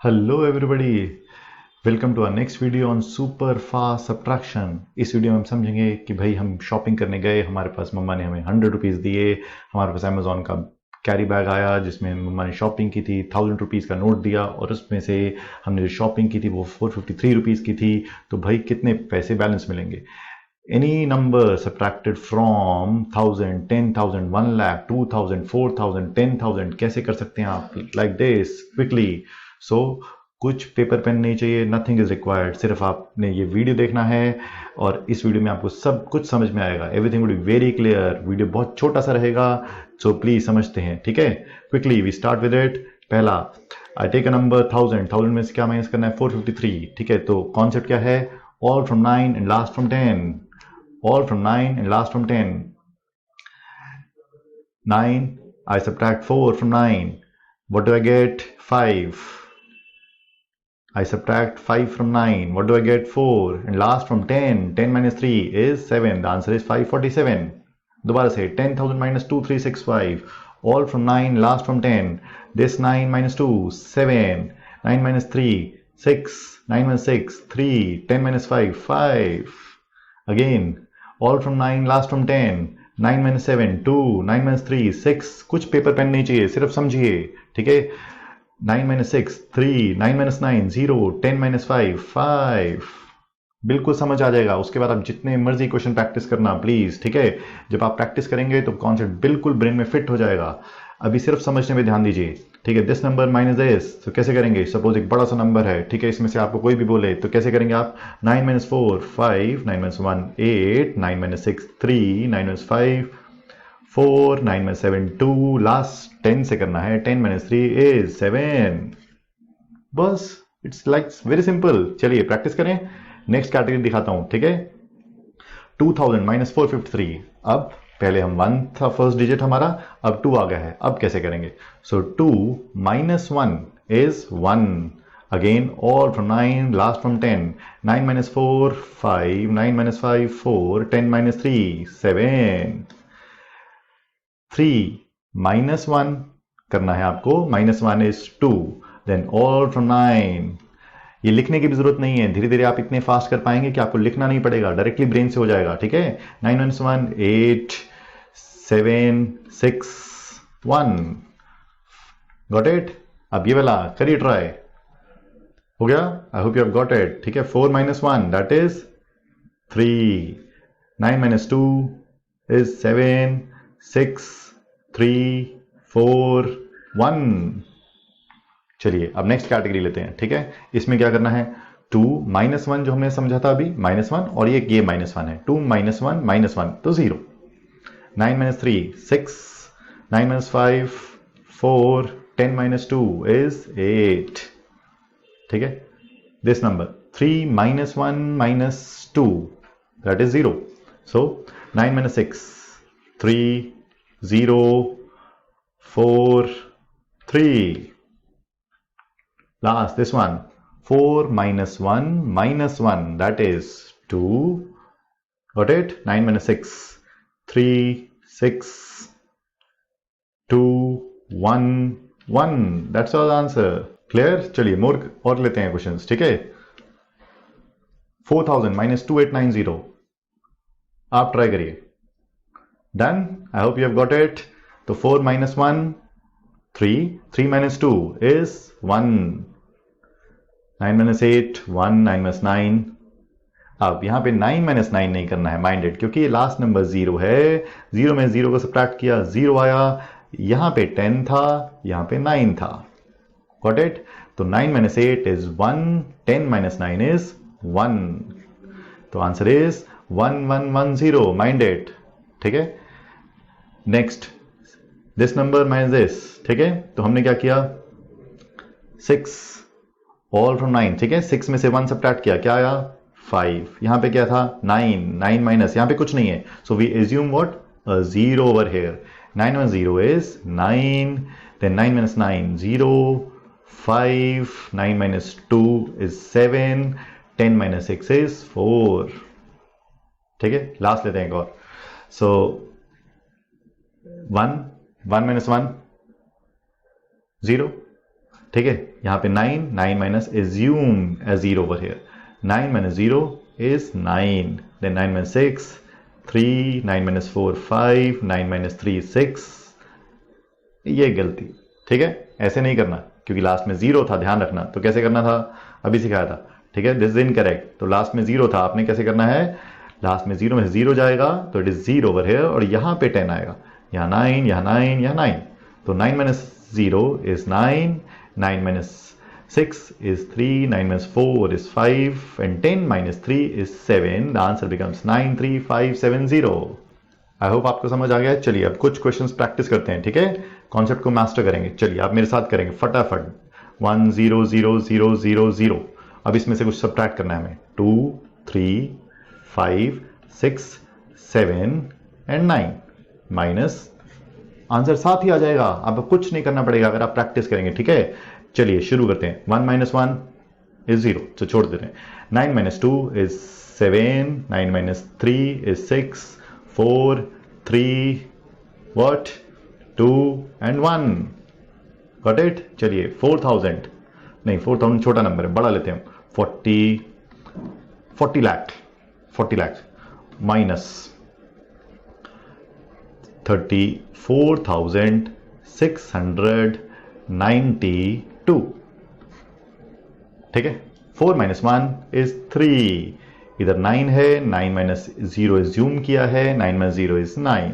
Hello everybody, welcome to our next video on super fast subtraction. इस video में हम समझेंगे कि भाई हम शॉपिंग करने गए, हमारे पास मम्मा ने हमें 100 रुपीज़ दिए। हमारे पास अमेजोन का कैरी बैग आया जिसमें मम्मा ने शॉपिंग की थी, 1000 रुपीज़ का नोट दिया और उसमें से हमने जो शॉपिंग की थी वो 453 रुपीज़ की थी। तो भाई कितने पैसे बैलेंस मिलेंगे? Any number subtracted from 1000, 10,000, 1 lakh, 2000, 4000, 10,000 कैसे कर सकते हैं आप? Like this quickly. So कुछ पेपर पेन नहीं चाहिए, नथिंग इज रिक्वायर्ड। सिर्फ आपने ये वीडियो देखना है और इस वीडियो में आपको सब कुछ समझ में आएगा। Everything will be very clear. Video बहुत छोटा सा रहेगा, सो प्लीज समझते हैं, ठीक है? Quickly we start with it. पहला, आई टेक अ नंबर 1000 में से क्या माइनस करना है? 453, ठीक है? तो कॉन्सेप्ट क्या है? All from 9 and last from 10। All from 9 and last from 10. 9, I subtract 4 from 9. What do I get? 5. I subtract 5 from 9. What do I get? 4. And last from 10. 10 minus 3 is 7. The answer is 547. दोबारा से 10,000 minus 2365. All from 9, last from 10. This 9 minus 2, 7. 9 minus 3, 6. 9 minus 6, 3. 10 minus 5, 5. Again, all from 9, last from 10. 9 minus 7, 2. 9 minus 3, 6. कुछ paper pen नहीं चाहिए, सिर्फ समझिए, ठीक है? 9 minus 6, 3. 9 minus 9, 0. 10 minus 5, 5. बिल्कुल समझ आ जाएगा। उसके बाद आप जितने मर्जी क्वेश्चन प्रैक्टिस करना प्लीज, ठीक है? जब आप प्रैक्टिस करेंगे तो कॉन्सेप्ट बिल्कुल ब्रेन में फिट हो जाएगा। अभी सिर्फ समझने में ध्यान दीजिए, ठीक है? दिस नंबर माइनस दिस, तो कैसे करेंगे? सपोज एक बड़ा सा नंबर है, ठीक है? इसमें से आपको कोई भी बोले तो कैसे करेंगे आप? 9 minus 4, 5. 9 minus 1, 8. 9 minus 6, 3. 9 minus 5, 4. 9 minus 7, 2. Last 10 से करना है। 10 minus 3 is 7. बस, इट्स लाइक वेरी सिंपल। चलिए प्रैक्टिस करें। नेक्स्ट कैटेगरी दिखाता हूं, ठीक है? 2000 माइनस 453। अब पहले हम 1 था फर्स्ट डिजिट हमारा, अब 2 आ गया है। अब कैसे करेंगे? So 2 minus 1 is 1। Again all from 9, last from 10. 9 minus 4, 5. 9 minus 5, 4. 10 minus 3, 7. 3 minus 1 करना है आपको। Minus 1 is 2. Then all from 9। ये लिखने की भी जरूरत नहीं है, धीरे धीरे आप इतने फास्ट कर पाएंगे कि आपको लिखना नहीं पड़ेगा, डायरेक्टली ब्रेन से हो जाएगा, ठीक है? 9 minus 1, 8. 7, 6, 1. Got it? अब ये वाला करिए ट्राई। हो गया? I hope you have got it, ठीक है? 4 minus 1, that is 3. 9 minus 2 is 7. 6, 3, 4, 1. चलिए अब नेक्स्ट कैटेगरी लेते हैं, ठीक है? इसमें क्या करना है? 2 माइनस 1 जो हमने समझा था अभी, माइनस 1, और ये माइनस 1 है। 2 माइनस 1 माइनस 1 तो 0. 9 minus 3, 6. 9 minus 5, 4. 10 minus 2 is 8. ठीक है? This number 3 minus 1 minus 2, that is 0. So 9 minus 6, 3. 0. 4. 3. Last, this one, 4 minus 1 minus 1, that is 2. Got it? 9 minus 6, 3. 6. 2. 1. 1. That's all the answer. Clear? चलिए मोर और लेते हैं क्वेश्चंस, ठीक है? 4000 minus 2890. आप ट्राई करिए। Done? I hope you have got it. तो 4 minus 1, 3. 3 minus 2 is 1. 9 minus 8, 1. 9 minus 9. अब यहां पे 9 minus 9 नहीं करना है, माइंडेड, क्योंकि ये लास्ट नंबर 0 है। 0 में 0 को सब्ट्रैक्ट किया, 0 आया। यहां पे 10 था, यहां पे 9 था। Got it? तो 9 minus 8 is 1. 10 minus 9 is 1. तो आंसर इज 1 1 1 0, माइंडेड, ठीक है? Next, this number minus this, ठीक है? तो हमने क्या किया? 6 ऑल फ्रॉम 9, ठीक है? 6 में से 1 सब्ट्रैक्ट किया, क्या आया? 5. यहां पे क्या था? 9. 9 माइनस, यहां पे कुछ नहीं है, so we assume what? A 0 over here. 9 1 0 is 9. Then 9 minus 9, 0. 5. 9 minus 2 is 7. 10 minus 6 is 4. ठीक है? लास्ट लेते हैं एक और। सो 1 minus 1, 0, ठीक है, यहाँ पे 9, 9 minus assume as 0 over here. 9 minus 0 is 9. Then 9 minus 6, 3, 9 minus 4, 5, 9 minus 3, 6. ये गलती, ठीक है, ऐसे नहीं करना क्योंकि लास्ट में 0 था, ध्यान रखना। तो कैसे करना था, अभी सिखाया था, ठीक है। दिस इज इनकरेक्ट, तो लास्ट में 0 था, आपने कैसे करना है, लास्ट में 0 में 0 जाएगा तो इट इज 0 ओवर हियर, और यहाँ पे 10 आएगा, यहाँ 9, यहाँ 9, यहाँ 9। तो 9 minus 0 is 9, 9 minus 6 is 3, 9 minus 4 is 5, and 10 minus 3 is 7. The answer becomes 93570. I hope आपको समझ आ गया है। चलिए अब कुछ क्वेश्चंस प्रैक्टिस करते हैं, ठीक है, कॉन्सेप्ट को मास्टर करेंगे। चलिए आप मेरे साथ करेंगे फटाफट। 1 0 0 0 0 0। अब इसमें से कुछ सब्ट्रैक्ट करना है हमें। 2 3 5 6 7 एंड 9 माइनस, आंसर साथ ही आ जाएगा, आपको कुछ नहीं करना पड़ेगा अगर आप प्रैक्टिस करेंगे, ठीक है। चलिए शुरू करते हैं। 1 minus 1 is 0, तो छोड़ देते हैं। 9 minus 2 is 7, 9 minus 3 is 6, 4 3 what 2 and 1, got it। चलिए 4000 नहीं, 4000 छोटा नंबर है, बड़ा लेते हैं। 40 लाख माइनस 34,692, ठीक है। 4 minus 1 is 3, इधर 9 है, 9 minus 0 assume किया है, 9 minus 0 is 9,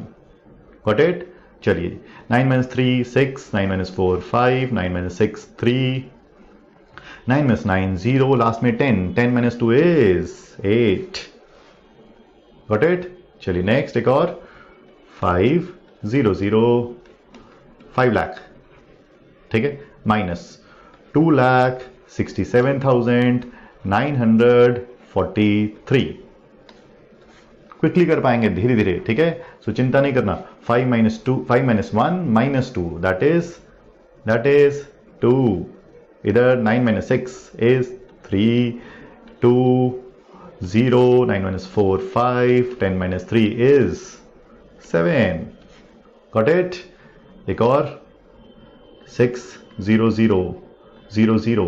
got it। चलिए 9 minus 3 6, 9 minus 4 5, 9 minus 6 3, 9 minus 9 0, last में 10, 10 minus 2 is 8, got it। चलिए नेक्स्ट एक और 5 0 0, 5 लाख, ठीक है, माइनस 2,67,943। क्विकली कर पाएंगे धीरे धीरे, ठीक है, सो चिंता नहीं करना। 5 minus 1 minus 2 दैट इज 2। इधर 9 minus 6 is 3 2 0, 9 minus 4 5, 10 minus 3 is 7, got it। एक और 6 0 0 0 0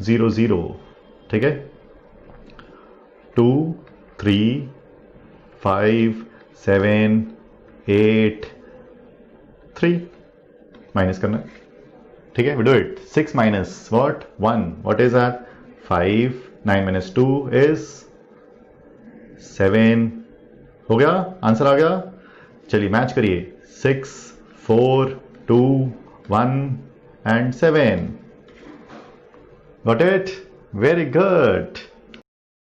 0 0, ठीक है। 2 3 5 7 8 3, माइनस करना, ठीक है, we do it। 6 minus what 1, what is that 5, 9 minus 2 is 7, हो गया, आंसर आ गया। चलिए मैच करिए, 6 4 2 1 and 7, got it, very good।